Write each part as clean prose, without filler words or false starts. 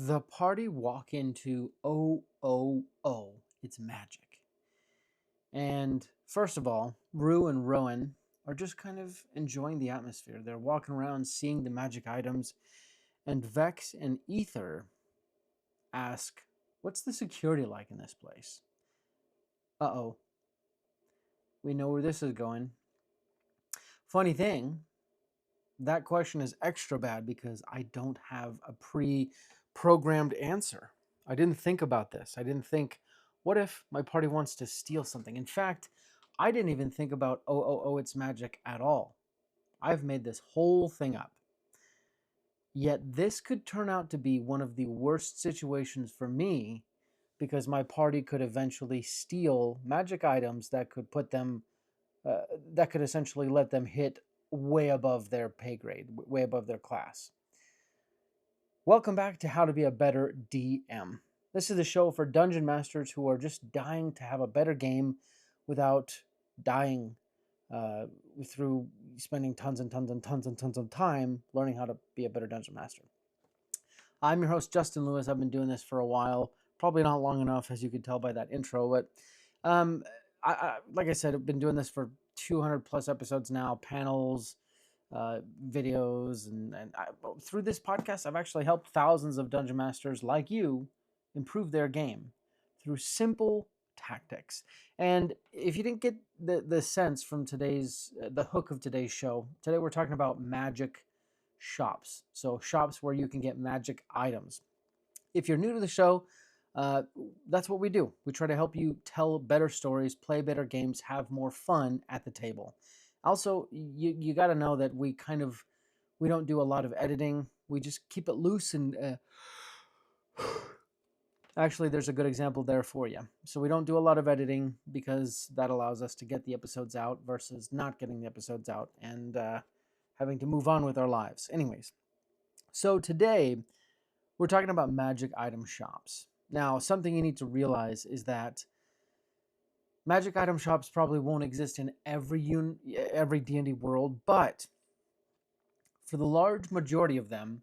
The party walk into it's magic. And first of all, Rue and Rowan are just kind of enjoying the atmosphere. They're walking around seeing the magic items, and Vex and Ether ask, "What's the security like in this place?" Uh-oh, we know where this is going. Funny thing, that question is extra bad because I don't have a pre-programmed answer. I didn't think about this. I didn't think, what if my party wants to steal something? In fact, I didn't even think about it's magic at all. I've made this whole thing up. Yet this could turn out to be one of the worst situations for me because my party could eventually steal magic items that could put them that could essentially let them hit way above their pay grade, way above their class. Welcome back to How to Be a Better DM. This is the show for dungeon masters who are just dying to have a better game without dying through spending tons and tons and tons and tons of time learning how to be a better dungeon master. I'm your host, Justin Lewis. I've been doing this for a while, probably not long enough, as you could tell by that intro, but um, like I said, I've been doing this for 200 plus episodes now, panels, videos, through this podcast, I've actually helped thousands of dungeon masters like you improve their game through simple tactics. And if you didn't get the sense from the hook of today's show, today we're talking about magic shops. So shops where you can get magic items. If you're new to the show, uh, that's what we do. We try to help you tell better stories, play better games, have more fun at the table. Also, you got to know that we don't do a lot of editing. We just keep it loose and actually, there's a good example there for you. So we don't do a lot of editing because that allows us to get the episodes out versus not getting the episodes out and having to move on with our lives. Anyways, so today we're talking about magic item shops. Now, something you need to realize is that magic item shops probably won't exist in every D&D world, but for the large majority of them,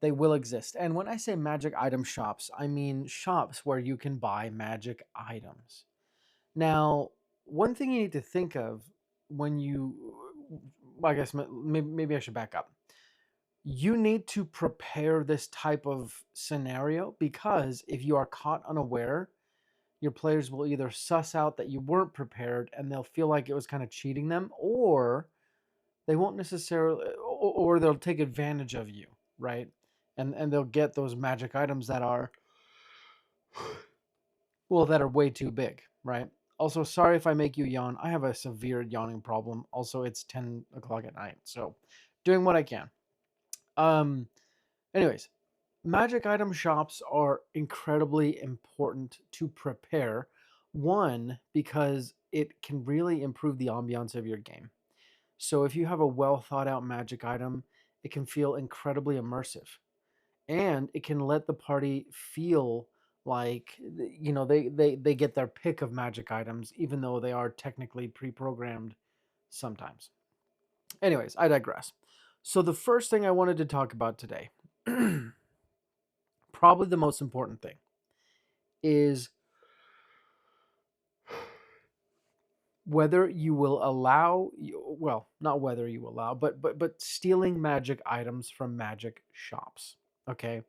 they will exist. And when I say magic item shops, I mean shops where you can buy magic items. Now, one thing you need to think of when I guess maybe I should back up. You need to prepare this type of scenario because if you are caught unaware, your players will either suss out that you weren't prepared and they'll feel like it was kind of cheating them, or they won't necessarily, or they'll take advantage of you, right? And they'll get those magic items that are, well, that are way too big, right? Also, sorry if I make you yawn. I have a severe yawning problem. Also, it's 10 o'clock at night, so doing what I can. Anyways, magic item shops are incredibly important to prepare. One, because it can really improve the ambiance of your game. So if you have a well thought out magic item, it can feel incredibly immersive. And it can let the party feel like they get their pick of magic items, even though they are technically pre-programmed sometimes. Anyways, I digress. So the first thing I wanted to talk about today, probably the most important thing, is whether you will allow, well, not whether you allow, but stealing magic items from magic shops. Okay,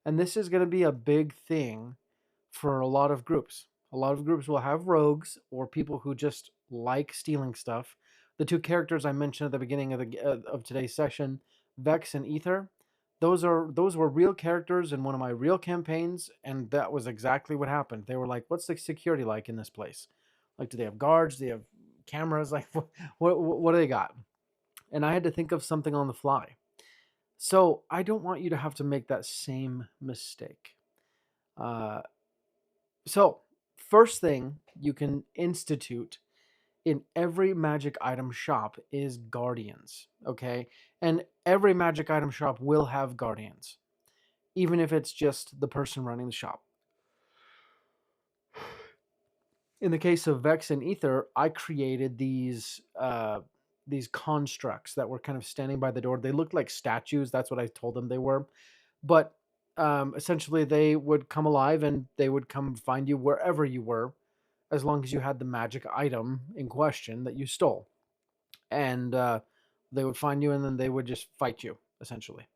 and this is going to be a big thing for a lot of groups. A lot of groups will have rogues or people who just like stealing stuff. The two characters I mentioned at the beginning of today's session, Vex and Ether, those were real characters in one of my real campaigns, and that was exactly what happened. They were like, "What's the security like in this place? Like, do they have guards? Do they have cameras? Like, what do they got?" And I had to think of something on the fly. So I don't want you to have to make that same mistake. Uh, so first thing you can institute in every magic item shop is guardians, okay? And every magic item shop will have guardians, even if it's just the person running the shop. In the case of Vex and Ether, I created these constructs that were kind of standing by the door. They looked like statues. That's what I told them they were. But essentially they would come alive and they would come find you wherever you were, as long as you had the magic item in question that you stole. And they would find you and then they would just fight you, essentially.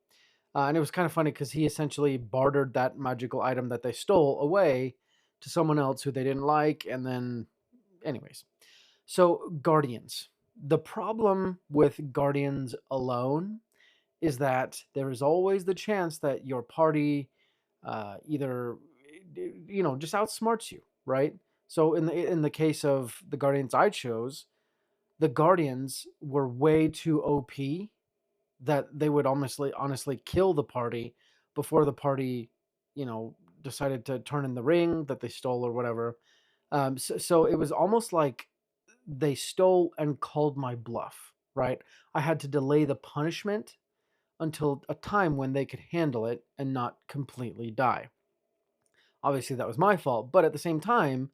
And it was kind of funny because he essentially bartered that magical item that they stole away to someone else who they didn't like. And then, anyways. So, Guardians. The problem with Guardians alone is that there is always the chance that your party either, just outsmarts you, right? So, in the case of the Guardians I chose, the Guardians were way too OP that they would honestly kill the party before the party, you know, decided to turn in the ring that they stole or whatever. So it was almost like they stole and called my bluff, right? I had to delay the punishment until a time when they could handle it and not completely die. Obviously, that was my fault, but at the same time,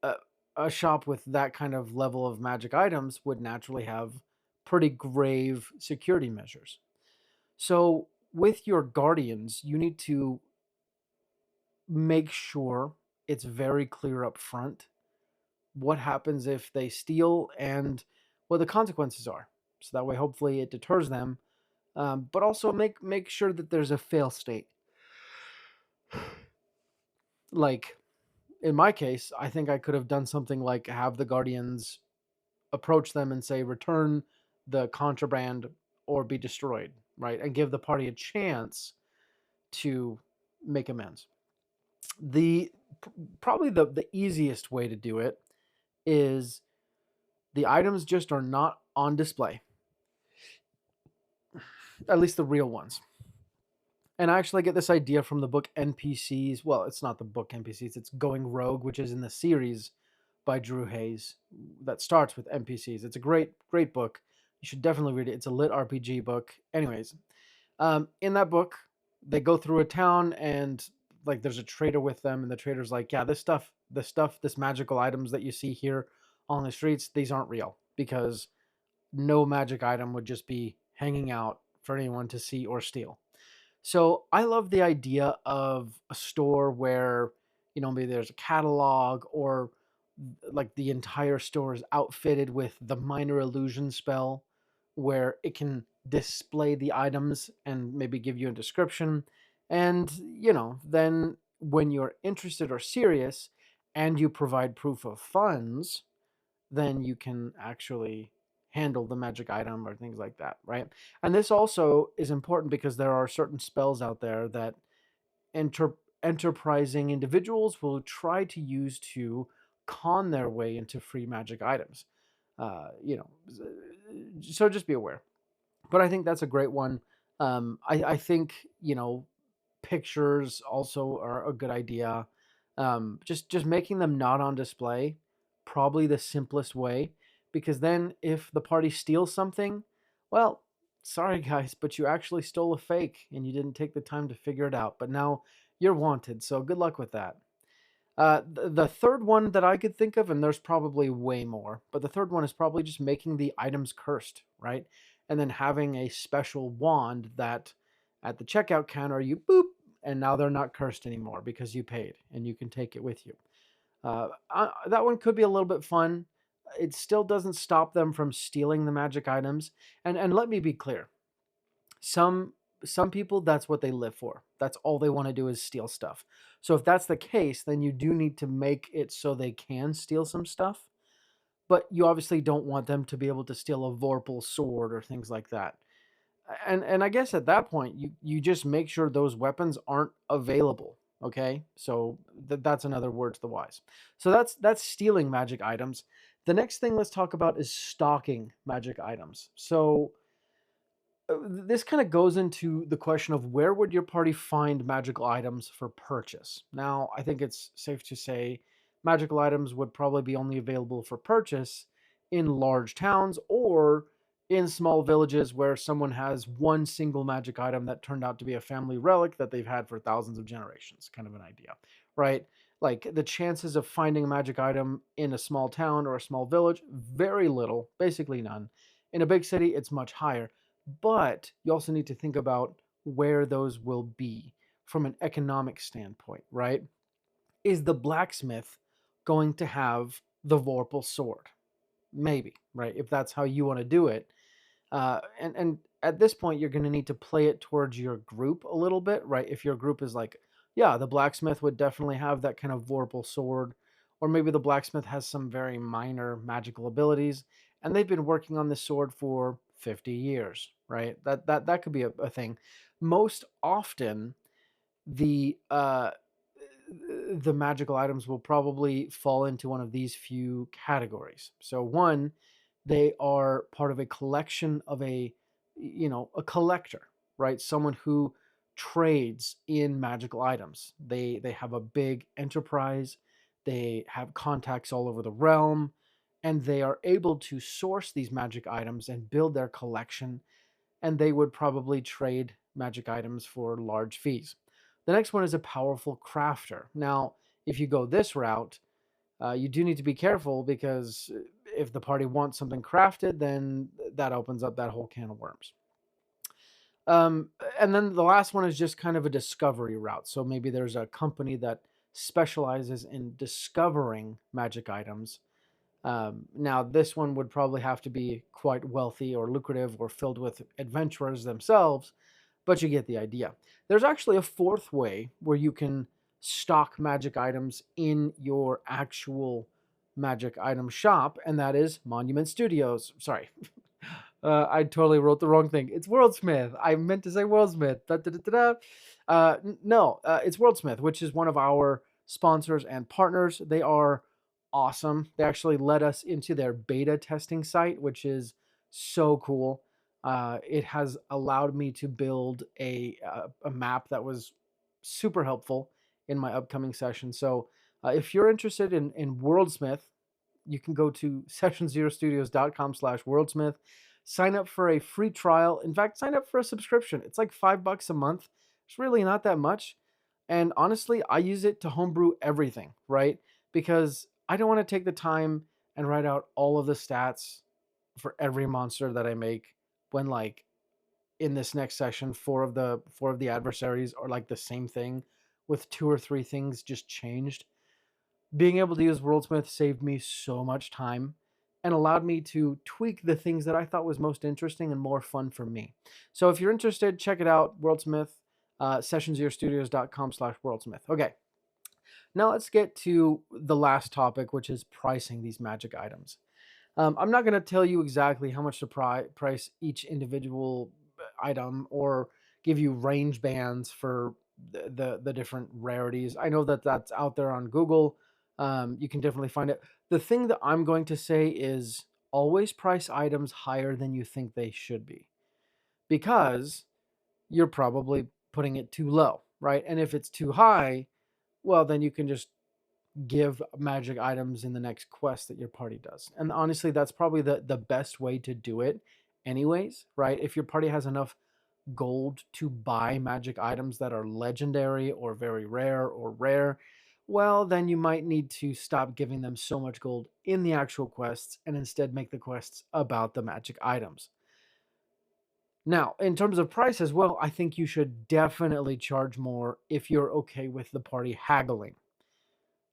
a, a shop with that kind of level of magic items would naturally have pretty grave security measures. So, with your guardians, you need to make sure it's very clear up front what happens if they steal and what the consequences are. So that way, hopefully, it deters them. But also make sure that there's a fail state. Like in my case, I think I could have done something like have the guardians approach them and say, "Return the contraband or be destroyed," right, and give the party a chance to make amends. The Probably the easiest way to do it is the items just are not on display, at least the real ones. And I actually get this idea from the book NPCs. Well, it's not the book NPCs, it's Going Rogue, which is in the series by Drew Hayes that starts with NPCs. It's a great book. You should definitely read it. It's a lit RPG book. Anyways, in that book, they go through a town and like there's a trader with them, and the trader's like, "Yeah, this magical items that you see here on the streets, these aren't real because no magic item would just be hanging out for anyone to see or steal." So I love the idea of a store where, maybe there's a catalog or like the entire store is outfitted with the minor illusion spell where it can display the items and maybe give you a description. And, then when you're interested or serious and you provide proof of funds, then you can actually handle the magic item or things like that, right? And this also is important because there are certain spells out there that enter- enterprising individuals will try to use to con their way into free magic items. So just be aware. But I think that's a great one. I think pictures also are a good idea. Just making them not on display, probably the simplest way, because then if the party steals something, well, sorry guys, but you actually stole a fake and you didn't take the time to figure it out. But now you're wanted, so good luck with that. The third one that I could think of, and there's probably way more, but the third one is probably just making the items cursed, right? And then having a special wand that at the checkout counter you boop, and now they're not cursed anymore because you paid and you can take it with you. That one could be a little bit fun. It still doesn't stop them from stealing the magic items. And let me be clear, some some people, that's what they live for. That's all they want to do is steal stuff. So if that's the case, then you do need to make it so they can steal some stuff, but you obviously don't want them to be able to steal a vorpal sword or things like that. And I guess at that point you just make sure those weapons aren't available. Okay, so that's another word to the wise. So that's stealing magic items. The next thing let's talk about is stalking magic items. So this kind of goes into the question of where would your party find magical items for purchase. Now, I think it's safe to say magical items would probably be only available for purchase in large towns or in small villages where someone has one single magic item that turned out to be a family relic that they've had for thousands of generations, kind of an idea, right? Like the chances of finding a magic item in a small town or a small village, very little, basically none. In a big city, it's much higher, but you also need to think about where those will be. from an economic standpoint, right? Is the blacksmith going to have the Vorpal sword? Maybe, right? If that's how you want to do it. And at this point, you're going to need to play it towards your group a little bit, right? If your group is like, yeah, the blacksmith would definitely have that kind of Vorpal sword, or maybe the blacksmith has some very minor magical abilities, and they've been working on this sword for 50 years, right? That could be a thing. Most often, the uh, the magical items will probably fall into one of these few categories. So one, they are part of a collection of a collector, right? Someone who trades in magical items. They have a big enterprise, they have contacts all over the realm, and they are able to source these magic items and build their collection, and they would probably trade magic items for large fees. The next one is a powerful crafter. Now, if you go this route, you do need to be careful, because if the party wants something crafted, then that opens up that whole can of worms. And then the last one is just kind of a discovery route. So maybe there's a company that specializes in discovering magic items. Now, this one would probably have to be quite wealthy or lucrative or filled with adventurers themselves, but you get the idea. There's actually a fourth way where you can stock magic items in your actual magic item shop, and that is Monument Studios. Sorry, I totally wrote the wrong thing. It's Worldsmith. I meant to say Worldsmith. Da, da, da, da, da. No, it's Worldsmith, which is one of our sponsors and partners. They are awesome. They actually led us into their beta testing site, which is so cool. It has allowed me to build a map that was super helpful in my upcoming session. So if you're interested in Worldsmith, you can go to sessionzerostudios.com/worldsmith, sign up for a free trial. In fact, sign up for a subscription. It's like $5 a month. It's really not that much. And honestly, I use it to homebrew everything, right? Because I don't want to take the time and write out all of the stats for every monster that I make, when like in this next session, four of the adversaries are like the same thing with two or three things just changed. Being able to use Worldsmith saved me so much time and allowed me to tweak the things that I thought was most interesting and more fun for me. So if you're interested, check it out, Worldsmith, sessionzerostudios.com/worldsmith. Okay, now let's get to the last topic, which is pricing these magic items. I'm not going to tell you exactly how much to price each individual item, or give you range bands for the different rarities. I know that that's out there on Google. You can definitely find it. The thing that I'm going to say is, always price items higher than you think they should be, because you're probably putting it too low, right? And if it's too high, well, then you can just give magic items in the next quest that your party does. And honestly, that's probably the best way to do it anyways, right? If your party has enough gold to buy magic items that are legendary or very rare or rare, well, then you might need to stop giving them so much gold in the actual quests and instead make the quests about the magic items. Now, in terms of price as well, I think you should definitely charge more if you're okay with the party haggling.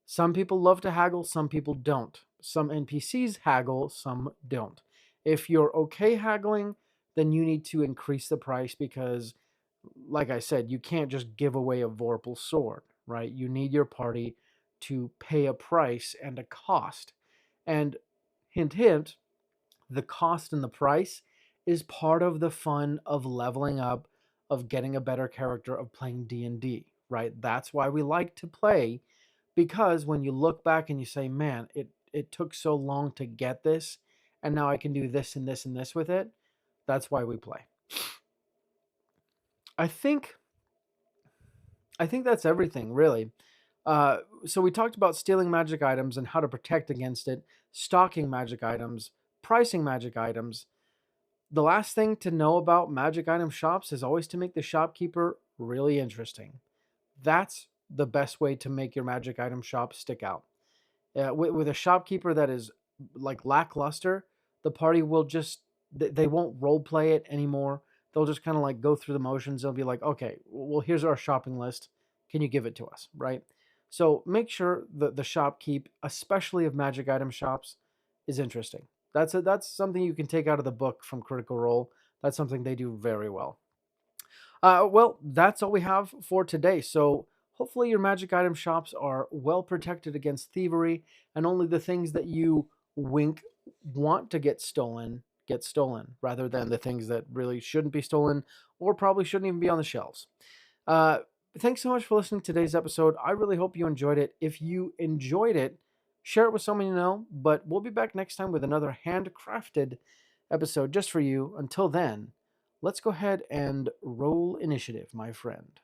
Some people love to haggle, some people don't. Some NPCs haggle, some don't. If you're okay haggling, then you need to increase the price, because, like I said, you can't just give away a Vorpal sword, right? You need your party to pay a price and a cost. And hint, hint, the cost and the price is part of the fun of leveling up, of getting a better character, of playing D&D, right? That's why we like to play, because when you look back and you say, man, it took so long to get this, and now I can do this and this and this with it, that's why we play. I think that's everything, really. So we talked about stealing magic items and how to protect against it, stocking magic items, pricing magic items. The last thing to know about magic item shops is always to make the shopkeeper really interesting. That's the best way to make your magic item shop stick out. With a shopkeeper that is like lackluster, the party will just, they won't role play it anymore. they'll just kind of like go through the motions. They'll be like, okay, well, here's our shopping list. Can you give it to us, right? So make sure that the shopkeep, especially of magic item shops, is interesting. That's something you can take out of the book from Critical Role. That's something they do very well. Well, that's all we have for today. So hopefully your magic item shops are well protected against thievery, and only the things that you wink want to get stolen, rather than the things that really shouldn't be stolen or probably shouldn't even be on the shelves. Uh, Thanks so much for listening to today's episode. I really hope you enjoyed it. If you enjoyed it, share it with someone you know. But we'll be back next time with another handcrafted episode just for you. Until then, let's go ahead and roll initiative, my friend.